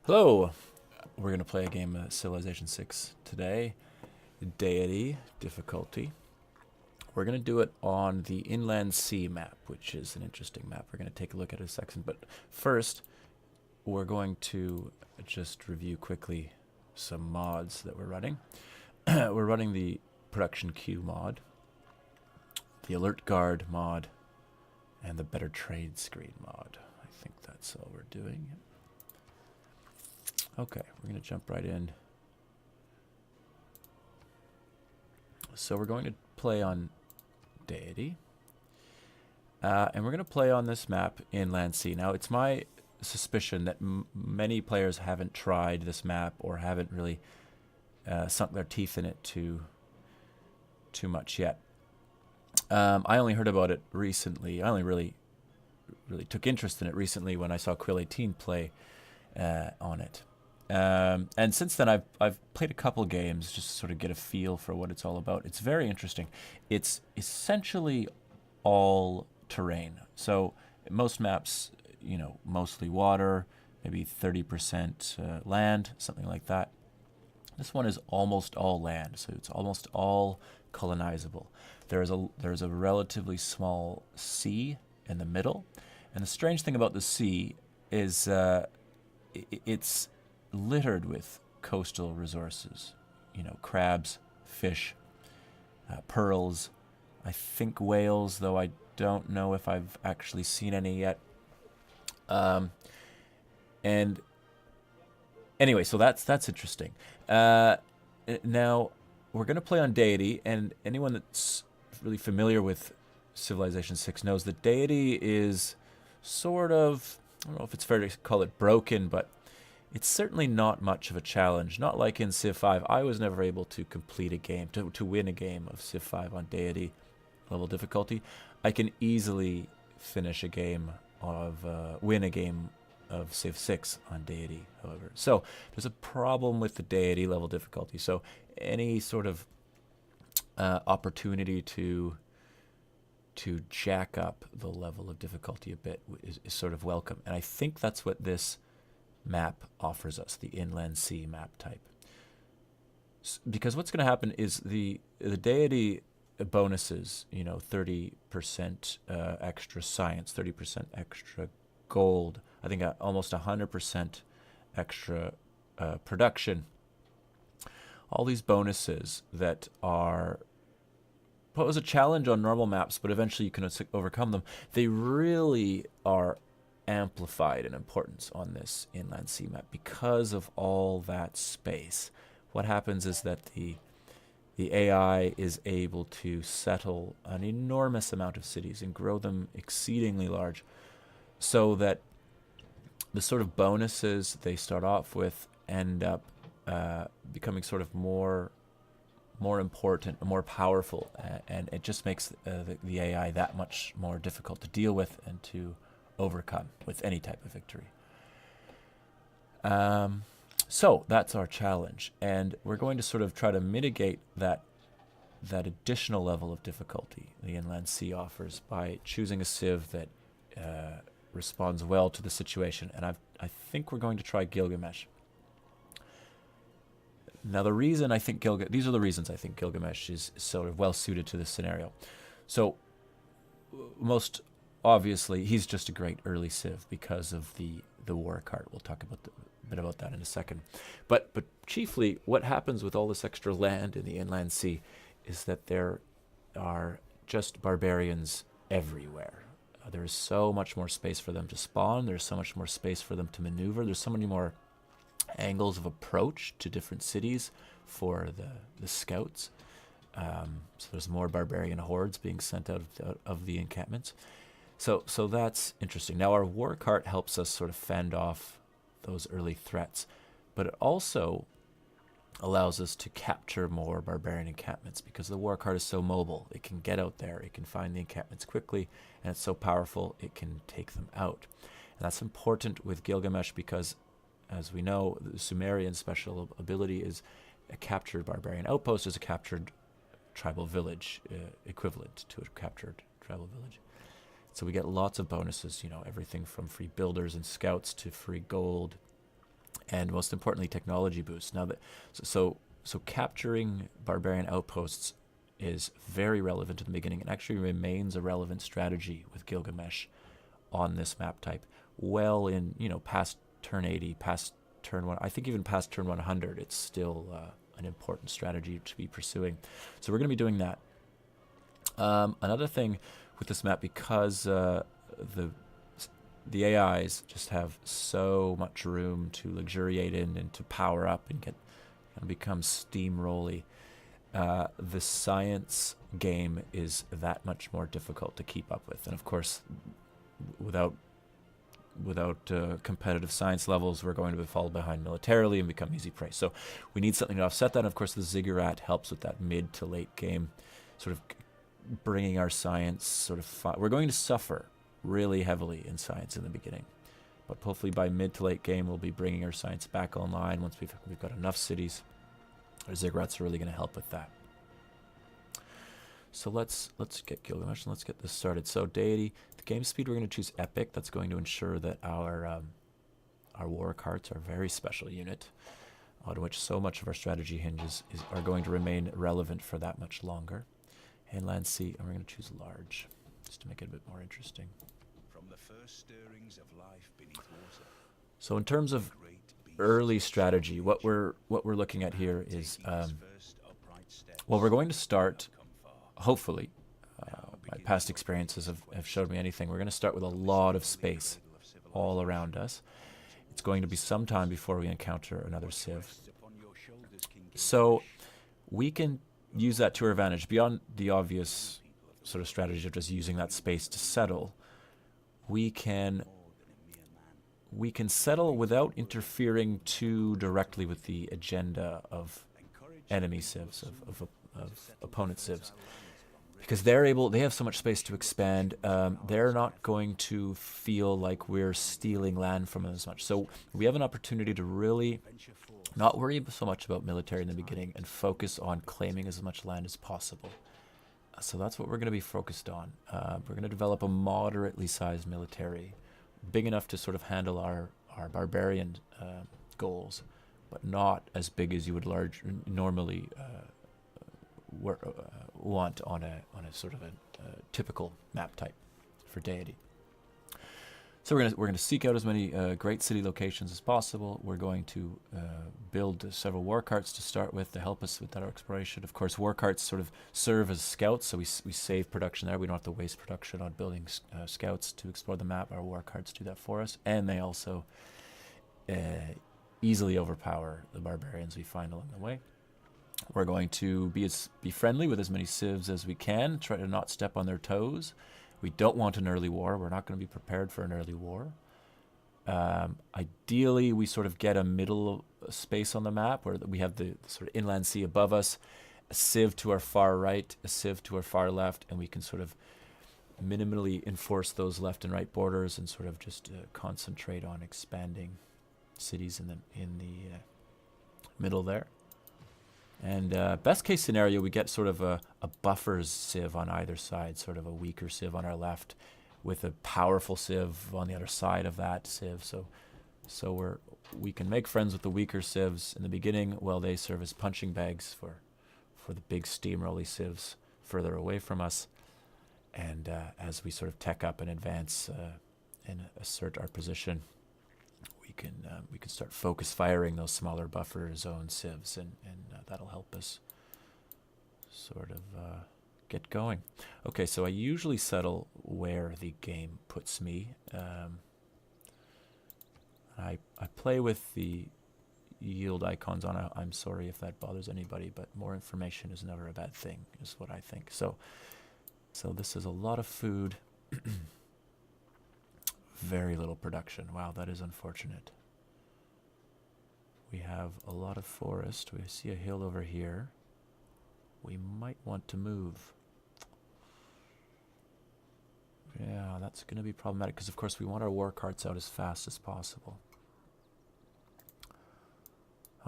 Hello! We're going to play a game of Civilization 6 today. Deity difficulty. We're going to do it on the Inland Sea map, which is an interesting map. We're going to take a look at it in a second. But first, we're going to just review quickly some mods that we're running. We're running the Production Queue mod, the Alert Guard mod, and the Better Trade Screen mod. I think that's all we're doing. Okay, we're going to jump right in. So we're going to play on Deity. And we're going to play on this map, Inland Sea. Now, it's my suspicion that many players haven't tried this map or haven't really sunk their teeth in it too much yet. I only heard about it recently. I only really took interest in it recently when I saw Quill18 play on it. And since then, I've played a couple games just to sort of get a feel for what it's all about. It's very interesting. It's essentially all terrain. So most maps, you know, mostly water, maybe 30% land, something like that. This one is almost all land, so it's almost all colonizable. There's a relatively small sea in the middle, and the strange thing about the sea is it's littered with coastal resources. You know, crabs, fish, pearls, I think whales, though I don't know if I've actually seen any yet. And anyway, so that's interesting. Now, we're going to play on Deity, and anyone that's really familiar with Civilization 6 knows that Deity is sort of, I don't know if it's fair to call it broken, but it's certainly not much of a challenge. Not like in Civ 5. I was never able to complete a game, to win a game of Civ 5 on Deity level difficulty. I can easily finish a game of, win a game of Civ 6 on Deity, however. So there's a problem with the Deity level difficulty. So any sort of opportunity to jack up the level of difficulty a bit is sort of welcome. And I think that's what this map offers us, the Inland Sea map type. Because what's going to happen is the Deity bonuses, you know, 30% extra science, 30% extra gold, I think almost 100% extra production. All these bonuses that are pose a challenge on normal maps, but eventually you can overcome them. They really are amplified in importance on this Inland Sea map because of all that space. What happens is that the AI is able to settle an enormous amount of cities and grow them exceedingly large, so that the sort of bonuses they start off with end up becoming sort of more important, more powerful, and it just makes the AI that much more difficult to deal with and to overcome with any type of victory. So that's our challenge, and we're going to sort of try to mitigate that additional level of difficulty the Inland Sea offers by choosing a civ that responds well to the situation. And I think we're going to try Gilgamesh. Now, the reason I think these are the reasons I think Gilgamesh is sort of well suited to this scenario. So, most obviously, he's just a great early civ because of the war cart. We'll talk a bit about that in a second. But chiefly, what happens with all this extra land in the Inland Sea is that there are just barbarians everywhere. There's so much more space for them to spawn. There's so much more space for them to maneuver. There's so many more angles of approach to different cities for the scouts. So there's more barbarian hordes being sent out of the encampments. So that's interesting. Now, our war cart helps us sort of fend off those early threats, but it also allows us to capture more barbarian encampments because the war cart is so mobile. It can get out there, it can find the encampments quickly, and it's so powerful it can take them out. And that's important with Gilgamesh because, as we know, the Sumerian special ability is a captured barbarian outpost is a captured tribal village, equivalent to a captured tribal village. So we get lots of bonuses, you know, everything from free builders and scouts to free gold and most importantly, technology boosts. Now that so capturing barbarian outposts is very relevant in the beginning, and actually remains a relevant strategy with Gilgamesh on this map type. Well, in past turn 80, past turn 1, I think even past turn 100, it's still an important strategy to be pursuing. So we're going to be doing that. Another thing with this map, because the AIs just have so much room to luxuriate in and to power up and get and become steamrolly, the science game is that much more difficult to keep up with. And of course, without competitive science levels, we're going to fall behind militarily and become easy prey. So we need something to offset that. And of course, the ziggurat helps with that mid to late game, sort of bringing our science sort of... We're going to suffer really heavily in science in the beginning, but hopefully by mid to late game, we'll be bringing our science back online once we've got enough cities. Our ziggurats are really going to help with that. So let's get Gilgamesh and let's get this started. So Deity, the game speed, we're going to choose Epic. That's going to ensure that our war carts are a very special unit, on which so much of our strategy hinges are going to remain relevant for that much longer. And land sea, and we're going to choose large, just to make it a bit more interesting. From the first stirrings of life beneath water. So in terms of early strategy, what we're looking at here is, well, we're going to start, hopefully, my past experiences have showed me anything. We're going to start with a lot of space all around us. It's going to be some time before we encounter another civ. So we can use that to our advantage. Beyond the obvious sort of strategy of just using that space to settle, we can settle without interfering too directly with the agenda of enemy civs, of opponent civs, because they have so much space to expand. They're not going to feel like we're stealing land from them as much. So we have an opportunity to really not worry so much about military in the beginning and focus on claiming as much land as possible. So that's what we're going to be focused on. We're going to develop a moderately sized military, big enough to sort of handle our barbarian goals, but not as big as you would normally want on a sort of a typical map type for Deity. So we're going to seek out as many great city locations as possible. We're going to build several war carts to start with to help us with that exploration. Of course, war carts sort of serve as scouts, so we save production there. We don't have to waste production on building scouts to explore the map. Our war carts do that for us, and they also easily overpower the barbarians we find along the way. We're going to be friendly with as many civs as we can, try to not step on their toes. We don't want an early war. We're not going to be prepared for an early war. Ideally, we sort of get a middle space on the map where we have the sort of inland sea above us, a civ to our far right, a civ to our far left, and we can sort of minimally enforce those left and right borders and sort of just concentrate on expanding cities in the middle there. And best case scenario, we get sort of a buffer civ on either side, sort of a weaker civ on our left with a powerful civ on the other side of that civ. So we can make friends with the weaker civs in the beginning while they serve as punching bags for the big steamrolly civs further away from us. And as we sort of tech up and advance and assert our position, we can start focus firing those smaller buffer zone civs, and that'll help us sort of get going. Okay, so I usually settle where the game puts me. I play with the yield icons on. I'm sorry if that bothers anybody, but more information is never a bad thing, is what I think. So this is a lot of food. Very little production. Wow, that is unfortunate. We have a lot of forest. We see a hill over here. We might want to move. Yeah, that's going to be problematic because, of course, we want our war carts out as fast as possible.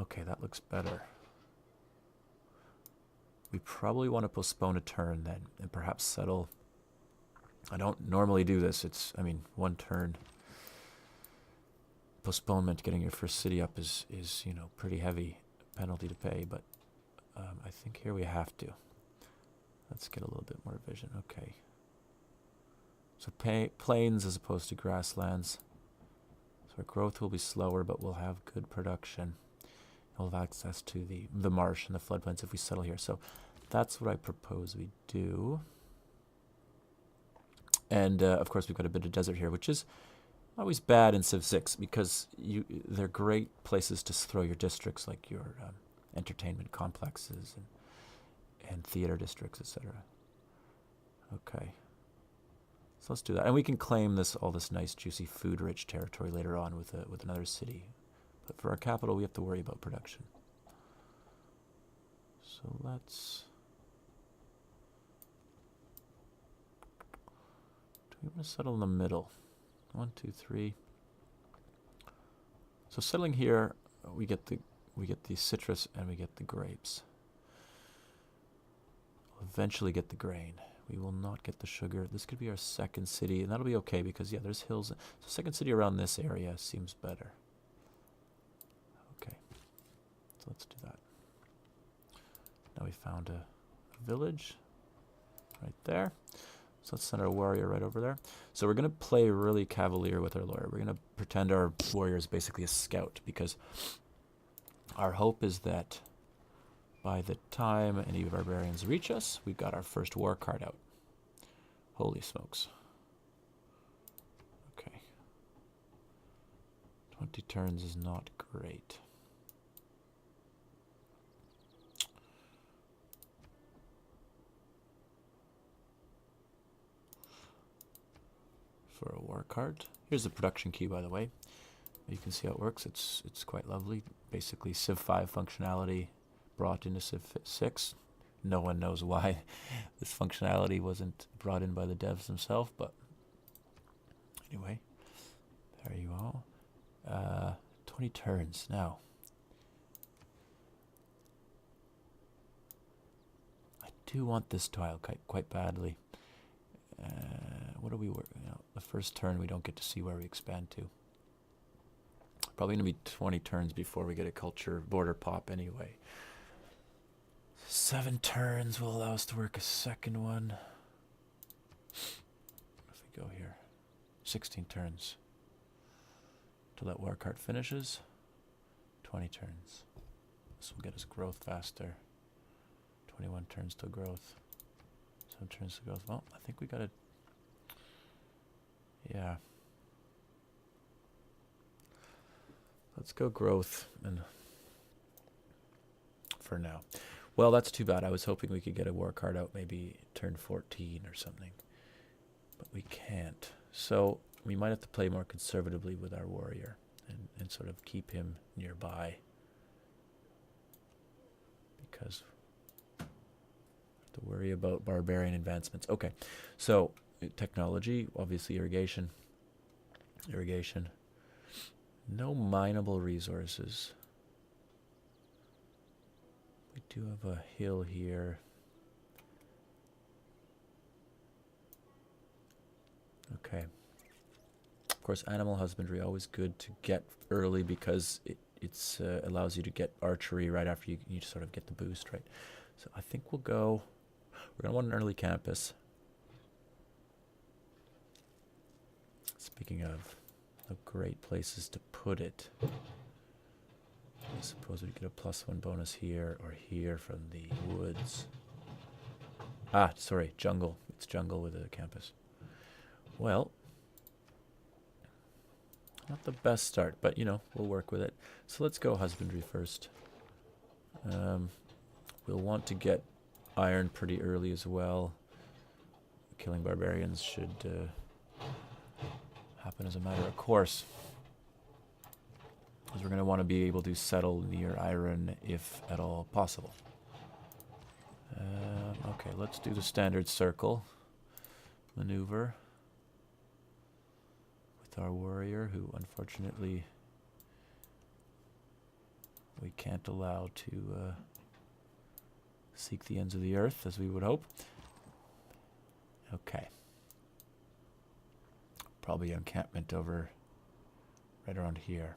Okay, that looks better. We probably want to postpone a turn then and perhaps settle. I don't normally do this. I mean, one turn postponement, getting your first city up is you know, pretty heavy penalty to pay, but I think here we have to. Let's get a little bit more vision. Okay. So plains as opposed to grasslands. So our growth will be slower, but we'll have good production. We'll have access to the marsh and the floodplains if we settle here. So that's what I propose we do. And of course, we've got a bit of desert here, which is always bad in Civ 6 because they're great places to throw your districts, like your entertainment complexes and theater districts, etc. Okay. So let's do that. And we can claim all this nice, juicy, food-rich territory later on with another city. But for our capital, we have to worry about production. So let's... Do we want to settle in the middle? 1, 2, 3. So settling here, we get the citrus and we get the grapes. We'll eventually get the grain. We will not get the sugar. This could be our second city, and that'll be okay because, yeah, there's hills. So second city around this area seems better. Okay, so let's do that. Now we found a village right there. So let's send our warrior right over there. So we're going to play really cavalier with our lawyer. We're going to pretend our warrior is basically a scout because our hope is that by the time any barbarians reach us, we've got our first war card out. Holy smokes. Okay. 20 turns is not great. For a war card. Here's the production key, by the way. You can see how it works. It's quite lovely. Basically Civ 5 functionality brought into Civ 6. No one knows why this functionality wasn't brought in by the devs themselves, but anyway, there you are. 20 turns now. I do want this tile quite badly. What do we work? You know, the first turn we don't get to see where we expand to. Probably going to be 20 turns before we get a culture border pop anyway. 7 turns will allow us to work a second one. If we go here, 16 turns till that war cart finishes. 20 turns. This will get us growth faster. 21 turns to growth. 7 turns to growth. Well, I think we got to... Yeah. Let's go growth and for now. Well, that's too bad. I was hoping we could get a war card out maybe turn 14 or something. But we can't. So we might have to play more conservatively with our warrior and sort of keep him nearby. Because we have to worry about barbarian advancements. Okay, so technology, obviously irrigation. Irrigation. No mineable resources. We do have a hill here. Okay. Of course, animal husbandry, always good to get early because it allows you to get archery right after you sort of get the boost, right? So I think we're going to want an early campus. Speaking of great places to put it. I suppose we get a +1 bonus here or here from the woods. Ah, sorry, jungle. It's jungle with a campus. Well, not the best start, but, you know, we'll work with it. So let's go husbandry first. We'll want to get iron pretty early as well. Killing barbarians should happen as a matter of course. Because we're going to want to be able to settle near iron if at all possible. Okay, let's do the standard circle maneuver with our warrior, who unfortunately we can't allow to seek the ends of the earth as we would hope. Okay. Probably encampment over right around here.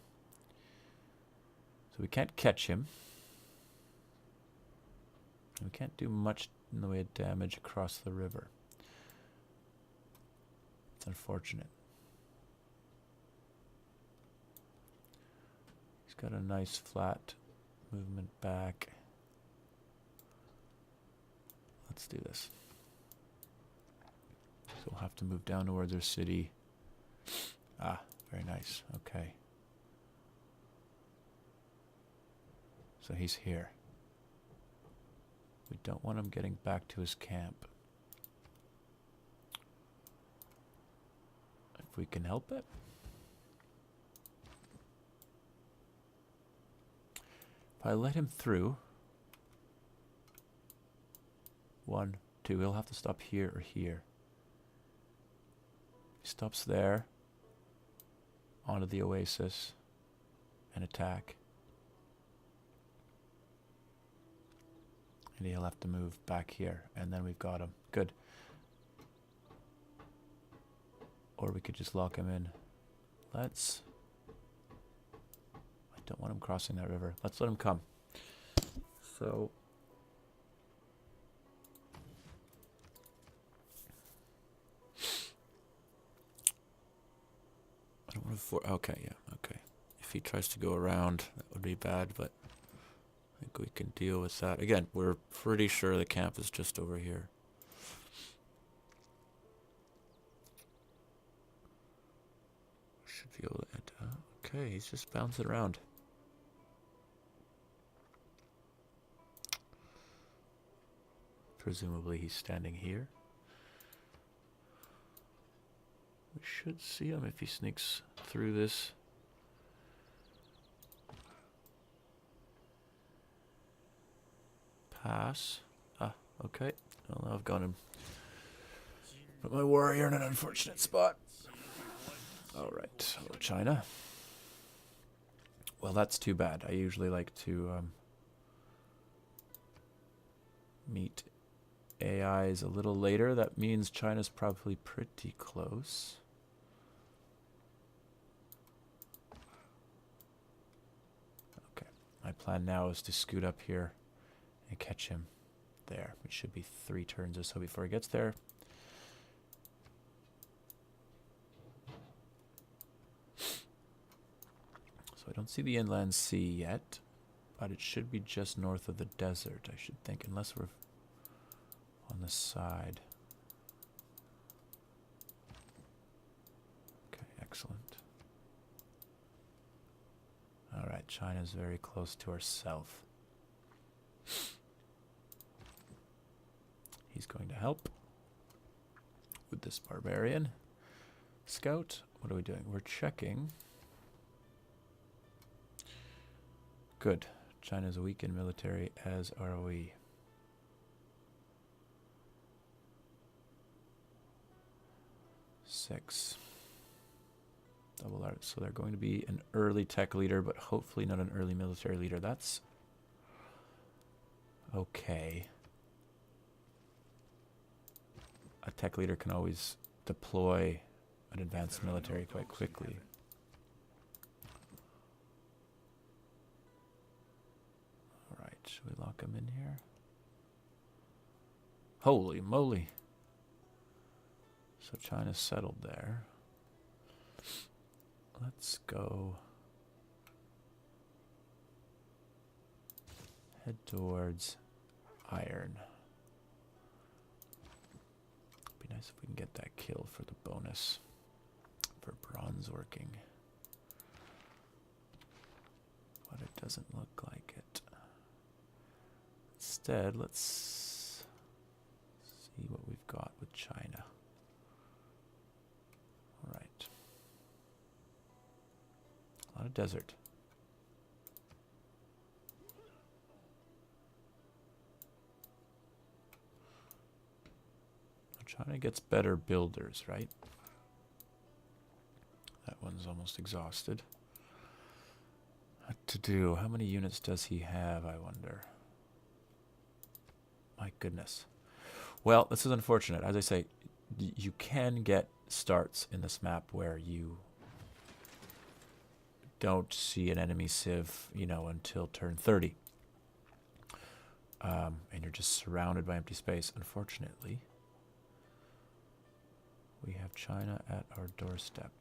So we can't catch him. We can't do much in the way of damage across the river. It's unfortunate. He's got a nice flat movement back. Let's do this. So we'll have to move down towards our city. Ah, very nice. Okay. So he's here. We don't want him getting back to his camp. If we can help it. If I let him through, 1, 2, he'll have to stop here or here. He stops there, onto the oasis, and attack. And he'll have to move back here, and then we've got him. Good. Or we could just lock him in. Let's... I don't want him crossing that river. Let's let him come. So... I don't want to... Okay, yeah, okay. If he tries to go around, that would be bad, but... I think we can deal with that. Again, we're pretty sure the camp is just over here. Should be able to... okay, he's just bouncing around. Presumably he's standing here. We should see him if he sneaks through this. Pass. Ah, okay. Well, now I've got him. Put my warrior in an unfortunate spot. Alright, hello China. Well, that's too bad. I usually like to meet AIs a little later. That means China's probably pretty close. Okay, my plan now is to scoot up here and catch him there. It should be 3 turns or so before he gets there. So I don't see the inland sea yet, but it should be just north of the desert, I should think, unless we're on the side. Okay, excellent. Alright, China's very close to our south. He's going to help with this barbarian. Scout, what are we doing? We're checking. Good. China's weak in military, as are we. Six. Double art. So they're going to be an early tech leader, but hopefully not an early military leader. That's okay. A tech leader can always deploy an advanced military quite quickly. Alright, should we lock him in here? Holy moly. So China's settled there. Let's go head towards iron. Be nice if we can get that kill for the bonus for bronze working. But it doesn't look like it. Instead, let's see what we've got with China. Alright. A lot of desert. China gets better builders, right? That one's almost exhausted. What to do? How many units does he have, I wonder? My goodness. Well, this is unfortunate. As I say, you can get starts in this map where you don't see an enemy civ, you know, until turn 30. And you're just surrounded by empty space. Unfortunately, we have China at our doorstep.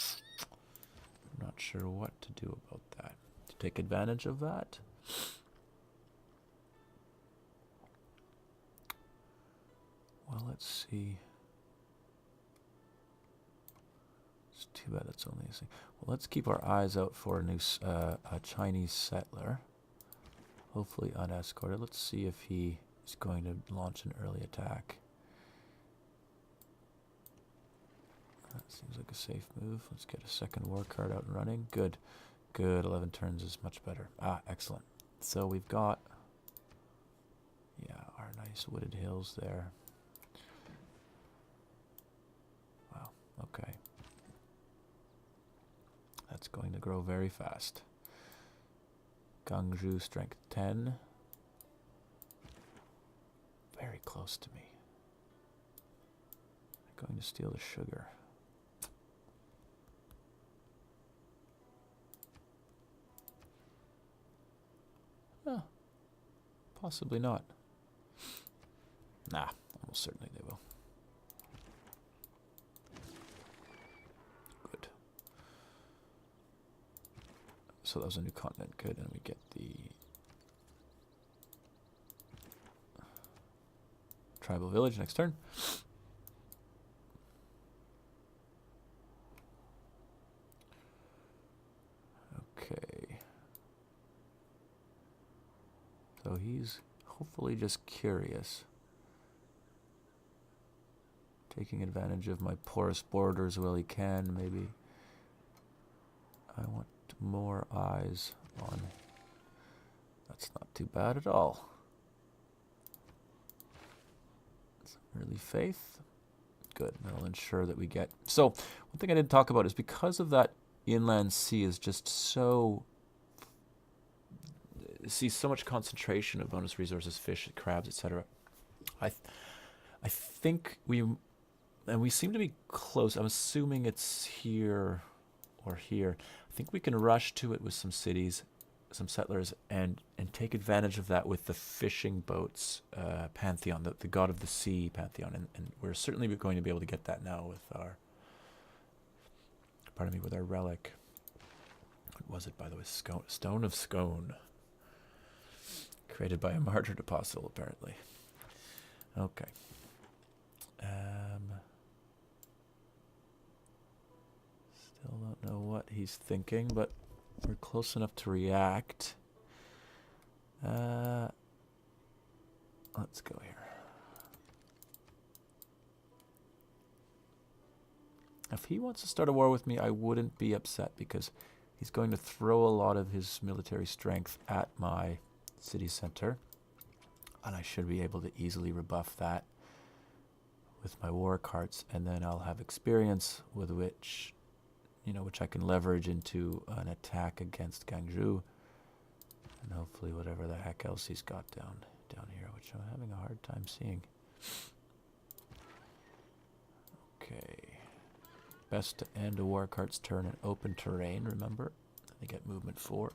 I'm not sure what to do about that. To take advantage of that? Well, let's see. It's too bad that's only a thing. Well, let's keep our eyes out for a new a Chinese settler. Hopefully unescorted. Let's see if he is going to launch an early attack. That seems like a safe move. Let's get a second war card out and running. Good. Good. 11 turns is much better. Ah, excellent. So we've got, yeah, our nice wooded hills there. Wow. Okay. That's going to grow very fast. Gangzhou strength 10. Very close to me. They're going to steal the sugar. Huh. Possibly not. Nah, almost certainly they will. Good. So that was a new continent. Good, and we get the tribal village next turn. Okay. So he's hopefully just curious. Taking advantage of my porous borders while he can, maybe. I want more eyes on. That's not too bad at all. Some early faith. Good. That'll ensure that we get. So, one thing I didn't talk about is because of that inland sea is just so. See so much concentration of bonus resources, fish, crabs, etc. I think we seem to be close. I'm assuming it's here or here. I think we can rush to it with some cities, some settlers, and take advantage of that with the fishing boats pantheon, the god of the sea pantheon, and we're certainly going to be able to get that now with our, pardon me, with our relic. What was it, by the way? Stone of Scone. Created by a martyred apostle, apparently. Okay. Still don't know what he's thinking, but we're close enough to react. Let's go here. If he wants to start a war with me, I wouldn't be upset because he's going to throw a lot of his military strength at my city center, and I should be able to easily rebuff that with my war cards, and then I'll have experience with which, which I can leverage into an attack against Gangzhou, and hopefully whatever the heck else he's got down here, which I'm having a hard time seeing. Okay, best to end a war card's turn in open terrain. Remember, they get movement 4.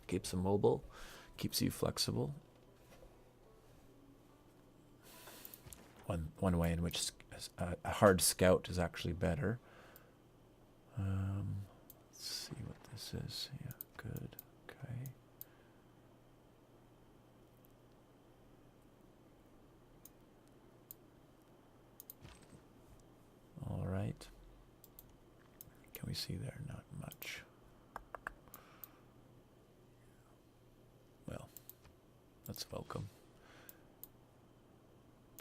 Keeps them mobile, keeps you flexible. One way in which a hard scout is actually better. Let's see what this is. Yeah, good. Okay. All right. Can we see there? Not much. Well, that's welcome.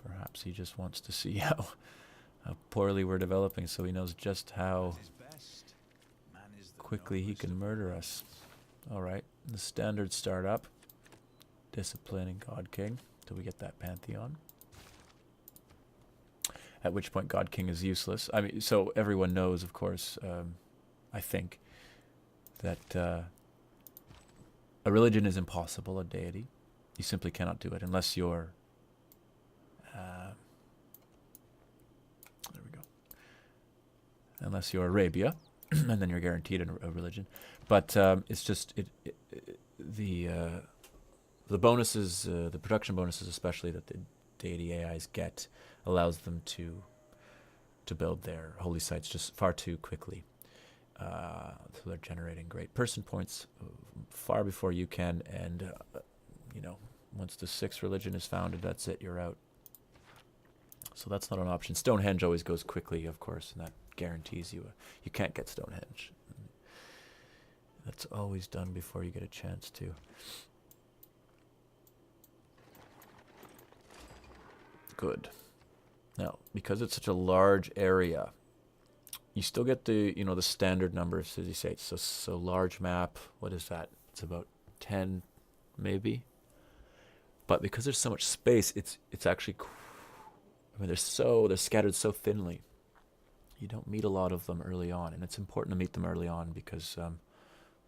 Perhaps he just wants to see how poorly we're developing, so he knows just how quickly he can murder us. All right, the standard startup. Discipline and God King till we get that Pantheon. At which point God King is useless. I mean, so everyone knows, of course, I think, that a religion is impossible, a deity. You simply cannot do it unless you're... there we go. unless you're Arabia, and then you're guaranteed a religion. But it's just the bonuses, the production bonuses, especially that the deity AIs get, allows them to build their holy sites just far too quickly. So they're generating great person points far before you can, and once the 6th religion is founded, that's it, you're out. So that's not an option. Stonehenge always goes quickly, of course, and that guarantees you you can't get Stonehenge. That's always done before you get a chance to. Good. Now, because it's such a large area, you still get the the standard number of city states. So large map. What is that? It's about 10, maybe. But because there's so much space, it's actually. I mean, they're scattered so thinly. You don't meet a lot of them early on, and it's important to meet them early on because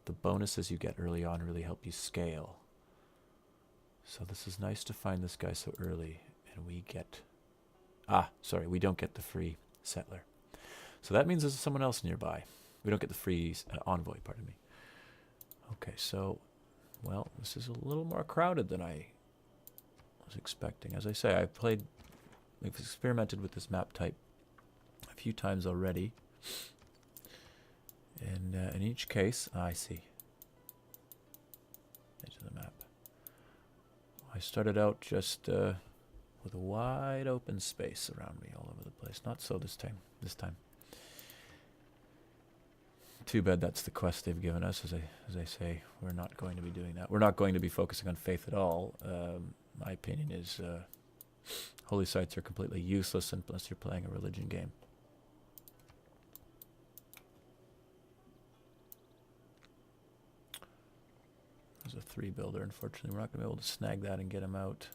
the bonuses you get early on really help you scale. So this is nice to find this guy so early, and we get. We don't get the free settler. So that means there's someone else nearby. We don't get the free envoy, pardon me. Okay, so, well, this is a little more crowded than I was expecting. As I say, we've experimented with this map type a few times already. And in each case, I see. Edge of the map. I started out just with a wide open space around me all over the place. Not so this time. Too bad that's the quest they've given us. As I say, we're not going to be doing that. We're not going to be focusing on faith at all. My opinion is holy sites are completely useless unless you're playing a religion game. There's a 3 builder. Unfortunately, we're not going to be able to snag that and get him out.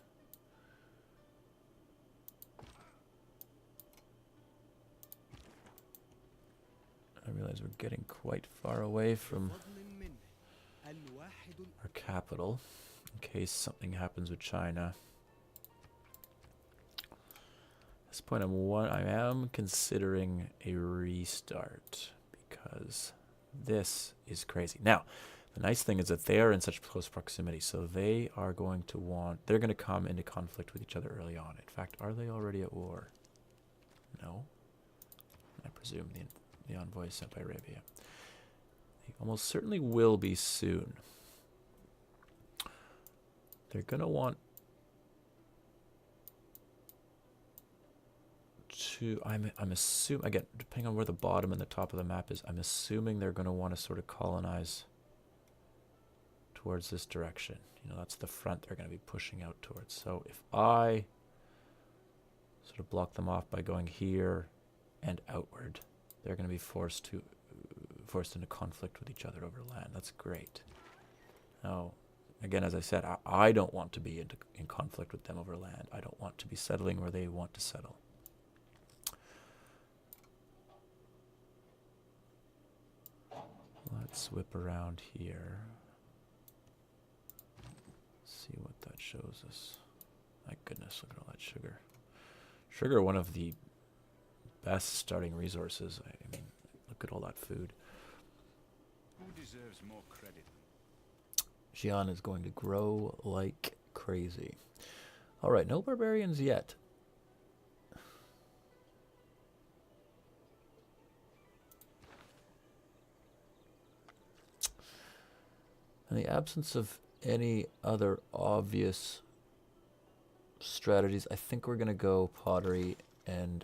I realize we're getting quite far away from our capital in case something happens with China. At this point, I am considering a restart because this is crazy. Now, the nice thing is that they are in such close proximity, so they are going to they're going to come into conflict with each other early on. In fact, are they already at war? No. I presume the envoy is sent by Arabia. They almost certainly will be soon. They're going to want to, I'm assuming, again, depending on where the bottom and the top of the map is, I'm assuming they're going to want to sort of colonize towards this direction. That's the front they're going to be pushing out towards. So if I sort of block them off by going here and outward, they're going to be forced into conflict with each other over land. That's great. Now, again, as I said, I don't want to be in conflict with them over land. I don't want to be settling where they want to settle. Let's whip around here. See what that shows us. My goodness, look at all that sugar. Sugar, one of the best starting resources. I mean, look at all that food. Who deserves more credit? Xi'an is going to grow like crazy. All right, no barbarians yet. In the absence of any other obvious strategies, I think we're gonna go pottery, and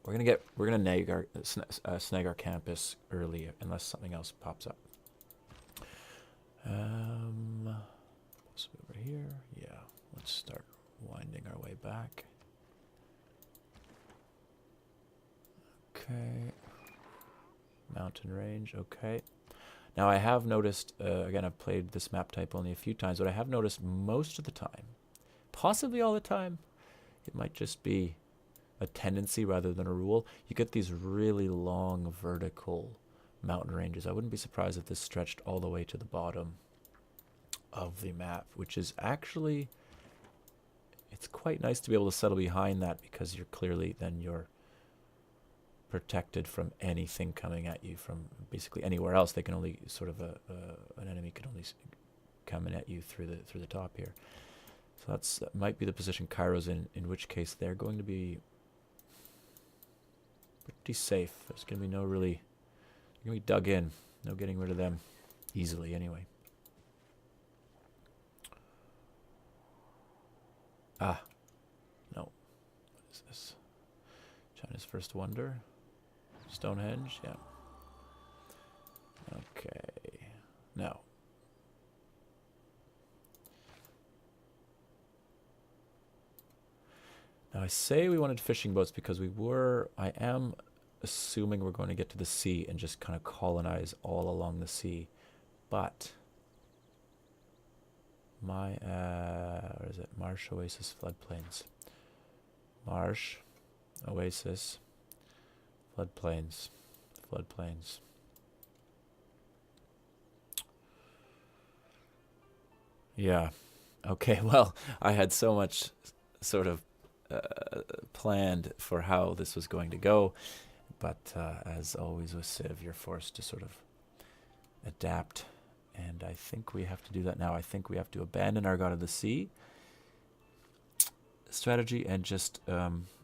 we're gonna snag our campus early unless something else pops up. So over here, yeah. Let's start winding our way back. Okay. Mountain range. Okay. Now I have noticed, again, I've played this map type only a few times, but I have noticed most of the time, possibly all the time, it might just be a tendency rather than a rule. You get these really long vertical mountain ranges. I wouldn't be surprised if this stretched all the way to the bottom of the map, which is actually, it's quite nice to be able to settle behind that because you're clearly, then you're protected from anything coming at you from basically anywhere else. They can only sort of an enemy can only come in at you through the top here. So that might be the position Cairo's in which case they're going to be pretty safe. There's going to be no really, they're going to be dug in. No getting rid of them easily anyway. Ah, no. What is this? China's first wonder? Stonehenge? Yeah. Okay. Now. Now I say we wanted fishing boats because I am assuming we're going to get to the sea and just kind of colonize all along the sea. But what is it? Marsh, oasis, floodplains. Marsh, oasis, floodplains, floodplains. Yeah. Okay, well, I had so much sort of planned for how this was going to go, but as always with Civ, you're forced to sort of adapt, and I think we have to do that now. I think we have to abandon our God of the Sea strategy and just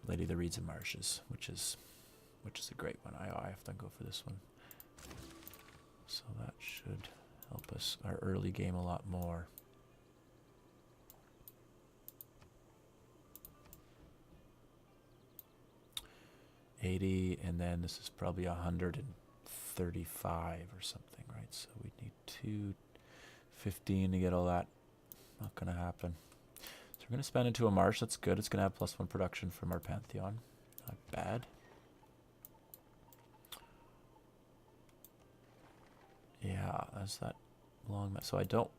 Lady of the Reeds and Marshes, which is a great one. I have to go for this one. So that should help us our early game a lot more. $80, and then this is probably 135 or something, right? So we need 215 to get all that. Not going to happen. So we're going to spend into a marsh. That's good. It's going to have +1 production from our Pantheon. Not bad. Yeah, that's that long. So I don't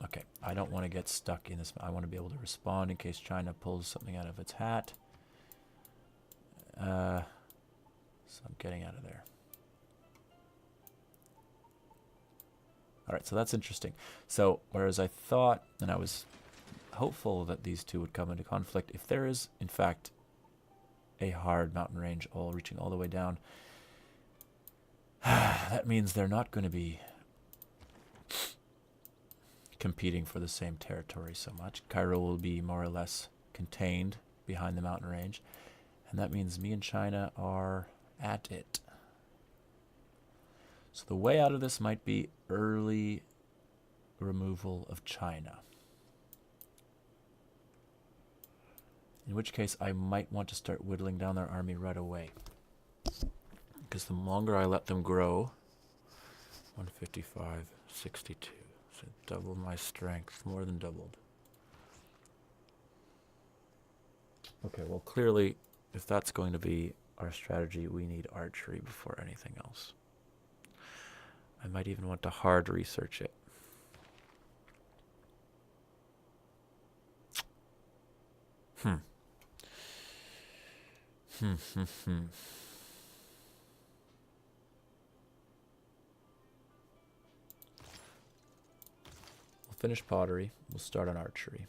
want to get stuck in this. I want to be able to respond in case China pulls something out of its hat. So I'm getting out of there. All right, so that's interesting. So whereas I thought, and I was hopeful that these two would come into conflict, if there is, in fact, a hard mountain range reaching all the way down, that means they're not going to be competing for the same territory so much. Cairo will be more or less contained behind the mountain range, and that means me and China are at it. So the way out of this might be early removal of China. In which case I might want to start whittling down their army right away. Because the longer I let them grow, 155, 62, so double my strength, more than doubled. Okay, well clearly if that's going to be our strategy, we need archery before anything else. I might even want to hard research it. We'll finish pottery. We'll start on archery.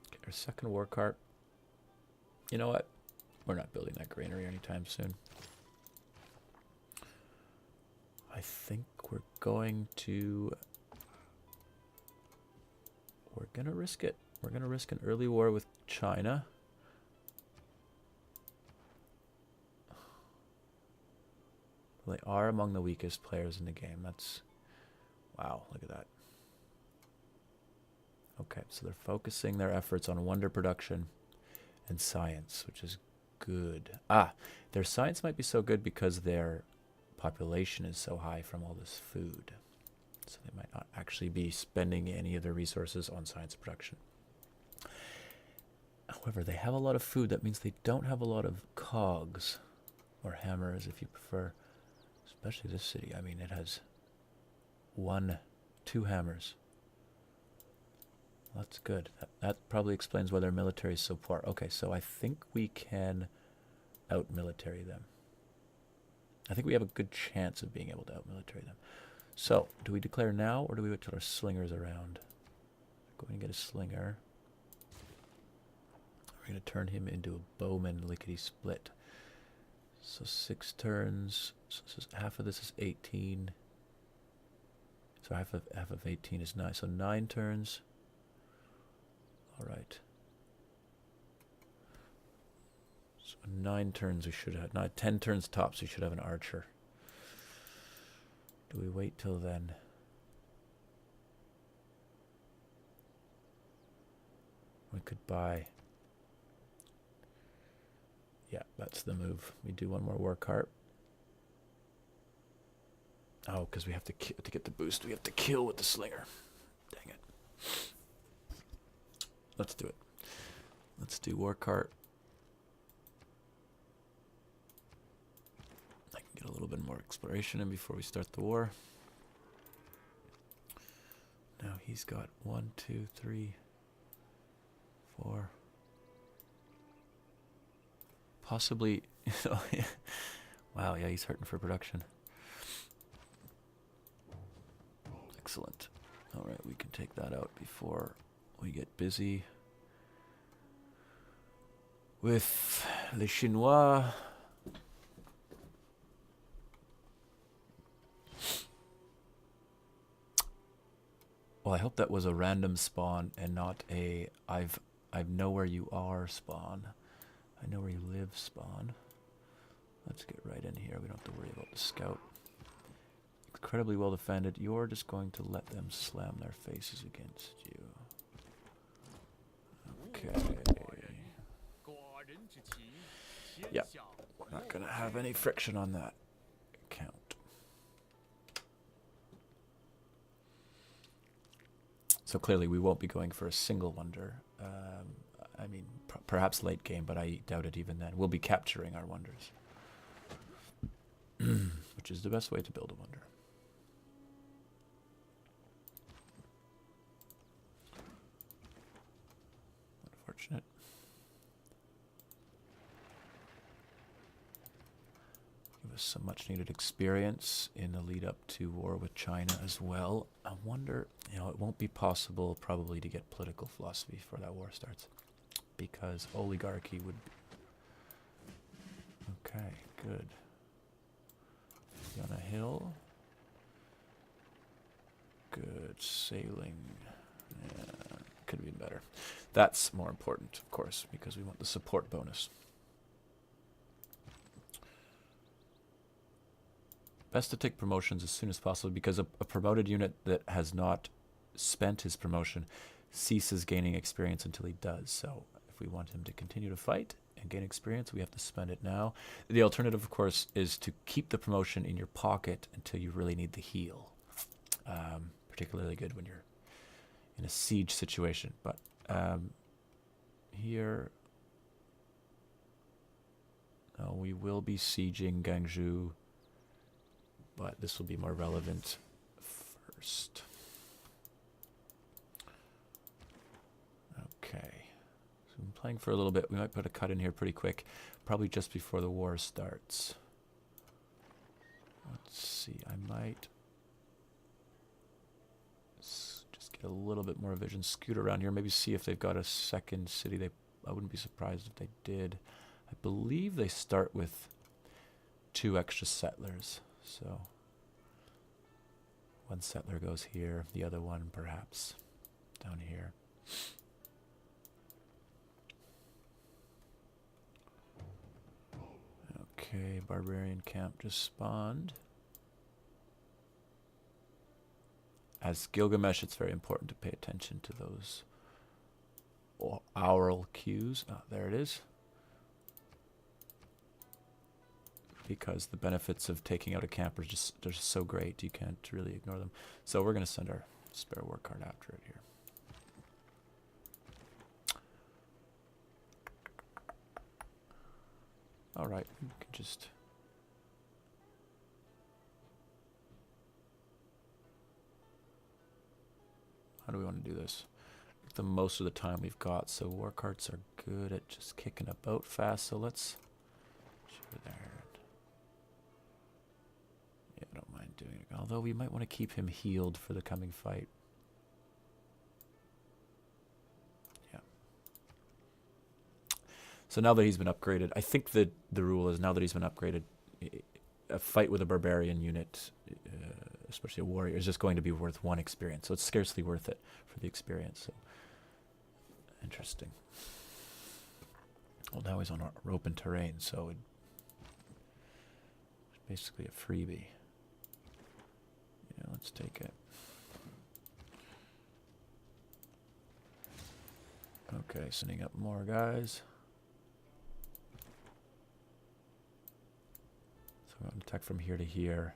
Okay, our second war cart. You know what? We're not building that granary anytime soon. I think we're going to risk it. We're going to risk an early war with China. They are among the weakest players in the game. That's, wow, look at that. Okay, so they're focusing their efforts on wonder production and science, which is good. Their science might be so good because their population is so high from all this food. So they might not actually be spending any of their resources on science production. However, they have a lot of food. That means they don't have a lot of cogs, or hammers if you prefer. Especially this city. I mean, it has 2 hammers. That's good. That probably explains why their military is so poor. Okay, so I think we can out-military them. I think we have a good chance of being able to out-military them. So, do we declare now, or do we wait till our slinger's around? Go and get a slinger. We're going to turn him into a bowman lickety-split. So 6 turns. So half of this is 18. So half of 18 is 9. So 9 turns. All right. So 9 turns we should have. 10 turns tops we should have an archer. Do we wait till then? We could buy. Yeah, that's the move. We do one more war cart. Oh, because we have to get the boost. We have to kill with the slinger. Dang it. Let's do it. Let's do war cart. I can get a little bit more exploration in before we start the war. Now he's got 1, 2, 3, 4. Possibly. Wow, yeah, he's hurting for production. Excellent. All right, we can take that out before we get busy with les Chinois. Well, I hope that was a random spawn and not a I know where you are spawn. I know where you live spawn. Let's get right in here. We don't have to worry about the scout. Incredibly well defended. You're just going to let them slam their faces against you. Okay. Yep. We're not going to have any friction on that count. So clearly we won't be going for a single wonder. I mean, perhaps late game, but I doubt it even then. We'll be capturing our wonders. Which is the best way to build a wonder. Unfortunate. Give us some much needed experience in the lead up to war with China as well. I wonder, it won't be possible probably to get political philosophy before that war starts. Because oligarchy would be... Okay, good. On a hill. Good sailing. Yeah, could have been better. That's more important, of course, because we want the support bonus. Best to take promotions as soon as possible because a promoted unit that has not spent his promotion ceases gaining experience until he does. So if we want him to continue to fight and gain experience, we have to spend it now. The alternative, of course, is to keep the promotion in your pocket until you really need the heal. Particularly good when you're in a siege situation. But here, we will be sieging Gangju, but this will be more relevant first. Okay. I'm playing for a little bit. We might put a cut in here pretty quick, probably just before the war starts. Let's see. I might just get a little bit more vision, scoot around here, maybe see if they've got a second city. I wouldn't be surprised if they did. I believe they start with 2 extra settlers. So one settler goes here, the other one perhaps down here. Okay, barbarian camp just spawned. As Gilgamesh, it's very important to pay attention to those aural cues. Oh, there it is. Because the benefits of taking out a camp are they're just so great, you can't really ignore them. So we're going to send our spare war card after it here. All right, we can just... How do we want to do this? The most of the time we've got, so war carts are good at just kicking about fast, so let's... Sure there. Yeah, I don't mind doing it. Although we might want to keep him healed for the coming fight. So now that he's been upgraded, I think that the rule is now that he's been upgraded, a fight with a barbarian unit, especially a warrior, is just going to be worth 1 experience. So it's scarcely worth it for the experience. So interesting. Well, now he's on open terrain, so it's basically a freebie. Yeah, let's take it. Okay, sending up more guys. So we're going to attack from here to here.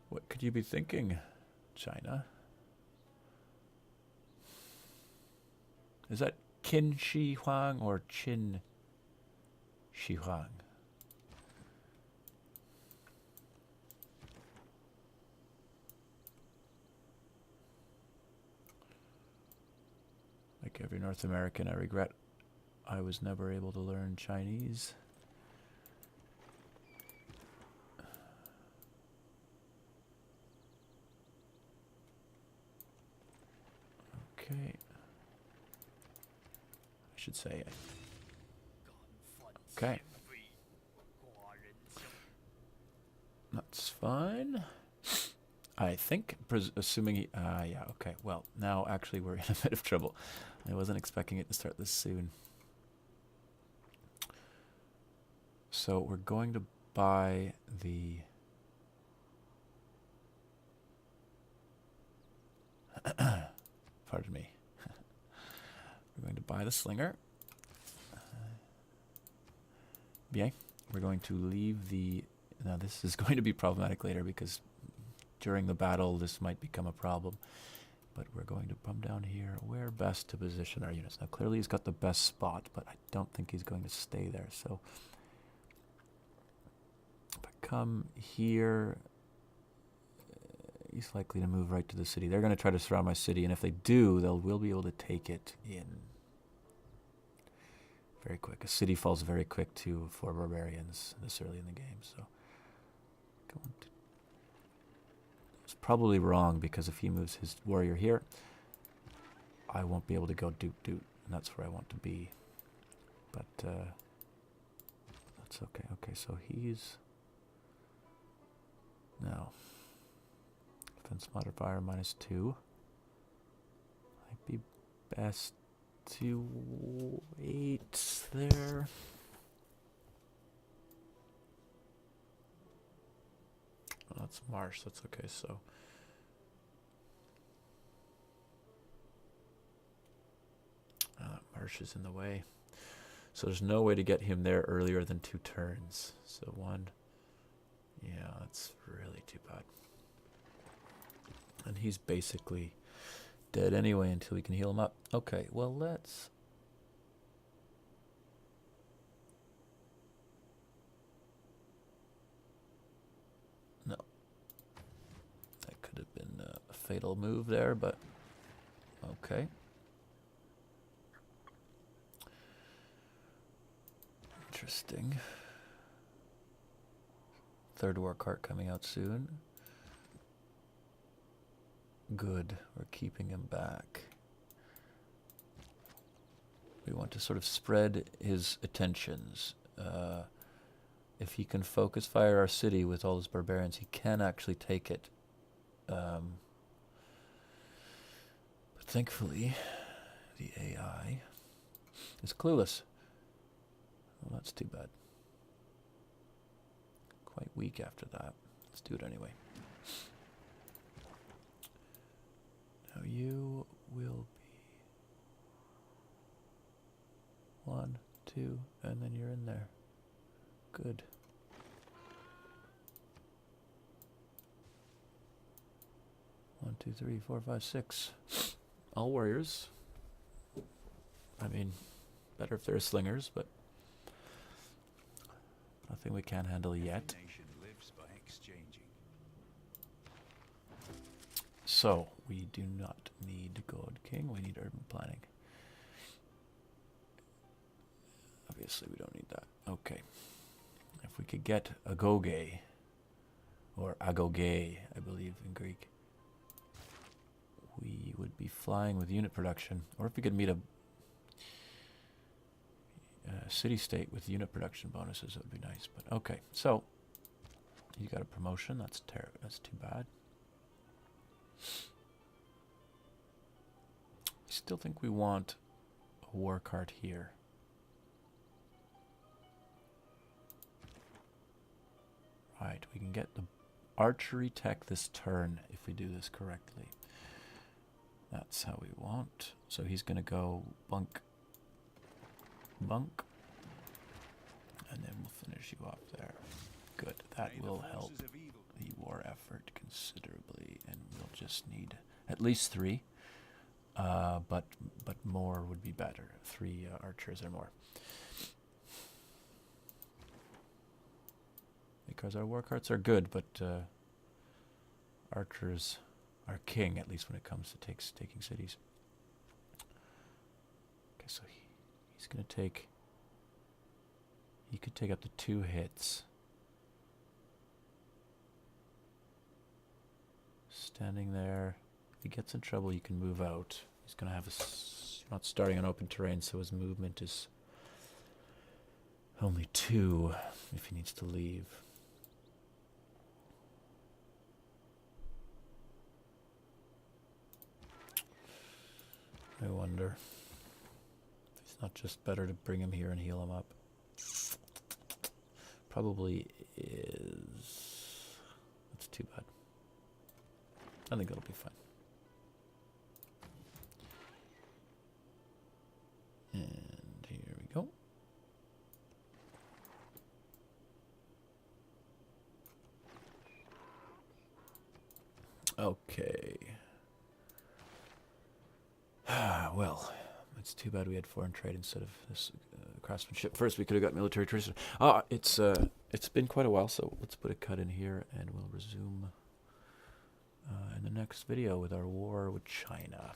What could you be thinking, China? Is that Qin Shi Huang or Qin Shi Huang? Like every North American, I regret I was never able to learn Chinese. Okay. I should say. Okay. That's fine. I think, assuming he... yeah, okay. Well, now actually we're in a bit of trouble. I wasn't expecting it to start this soon. So we're going to buy the... Pardon me. We're going to buy the slinger. Bien. We're going to leave the... Now this is going to be problematic later because during the battle this might become a problem. But we're going to come down here. Where best to position our units? Now clearly he's got the best spot, but I don't think he's going to stay there. So if I come here, he's likely to move right to the city. They're going to try to surround my city, and if they do, we'll be able to take it in very quick. A city falls very quick for barbarians this early in the game. So it's probably wrong because if he moves his warrior here, I won't be able to go doot, and that's where I want to be. But that's okay. Okay, so he's now defense modifier -2. Might be best to wait there. Oh, that's marsh. That's okay. So marsh is in the way. So there's no way to get him there earlier than 2 turns. So 1. Yeah, that's really too bad. And he's basically dead anyway until we can heal him up. Okay, well let's... No. That could have been a fatal move there, but... Okay. Interesting. 3rd war cart coming out soon. Good. We're keeping him back. We want to sort of spread his attentions. If he can focus fire our city with all his barbarians, he can actually take it. But thankfully, the AI is clueless. Well, that's too bad. Quite weak after that. Let's do it anyway. Now you will be 1, 2, and then you're in there. Good. One, 2, 3, 4, 5, 6. All warriors. I mean, better if they're slingers, but nothing we can't handle yet. So, we do not need God King, we need urban planning. Obviously we don't need that. Okay. If we could get a Goge or agoge, I believe in Greek. We would be flying with unit production, or if we could meet a city-state with unit production bonuses, it would be nice. But okay, so you got a promotion. That's too bad. I still think we want a war cart here. Right, we can get the archery tech this turn if we do this correctly. That's how we want. So he's going to go bunk, bunk, and then we'll finish you off there. Good. That will help the war effort considerably, and we'll just need at least 3, but more would be better. 3 archers or more, because our war carts are good, but archers are king, at least when it comes to taking cities. Okay, so he's gonna take. He could take up to 2 hits. Standing there. If he gets in trouble, you can move out. He's going to have not starting on open terrain, so his movement is only 2 if he needs to leave. I wonder if it's not just better to bring him here and heal him up. Probably is. That's too bad. I think it'll be fine. And here we go. Okay. Well, it's too bad we had foreign trade instead of this craftsmanship. First, we could have got military tradition. It's been quite a while, so let's put a cut in here, and we'll resume in the next video with our war with China.